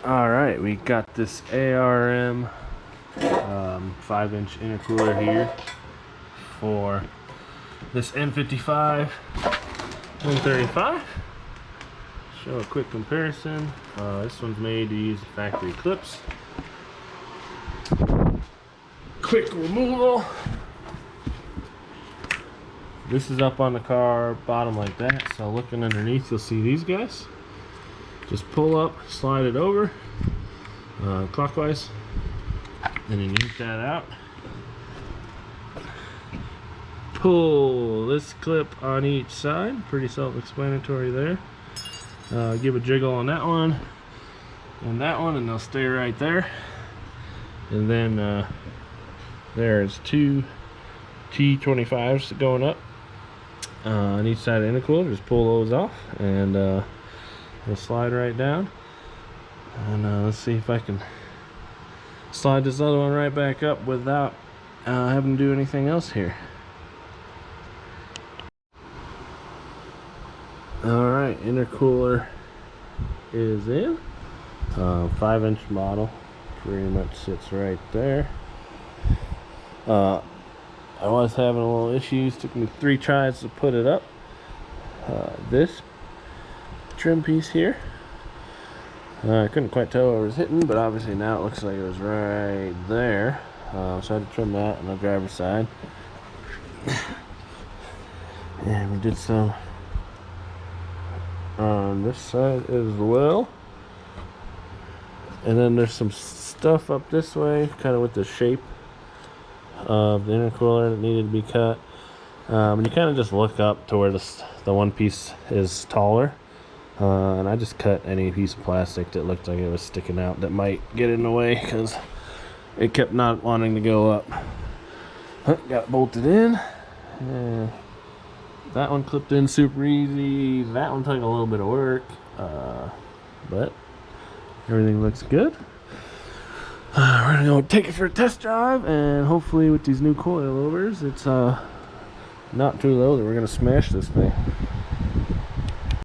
Alright, we got this ARM 5-inch intercooler here for this N55 N35. Show a quick comparison. This one's made to use factory clips. Quick removal. This is up on the car bottom like that, so looking underneath you'll see these guys. Just pull up, slide it over clockwise, and then you yank that out. Pull this clip on each side, pretty self-explanatory there. Give a jiggle on that one and that one, and they'll stay right there. And then there's two T25s going up on each side of the intercooler. Just pull those off, and they'll slide right down. And let's see if I can slide this other one right back up without having to do anything else here. Alright, intercooler is in. 5-inch model, pretty much sits right there. I was having a little issues, took me 3 tries to put it up. This trim piece here, I couldn't quite tell where it was hitting, but obviously now it looks like it was right there. So I had to trim that on the driver's side. And we did some on this side as well. And then there's some stuff up this way, kind of with the shape of the intercooler that needed to be cut. And you kind of just look up to where the one piece is taller. And I just cut any piece of plastic that looked like it was sticking out that might get in the way, because it kept not wanting to go up. Got bolted in. And that one clipped in super easy. That one took a little bit of work, but everything looks good. We're gonna go take it for a test drive, and hopefully with these new coilovers, it's not too low that we're gonna smash this thing.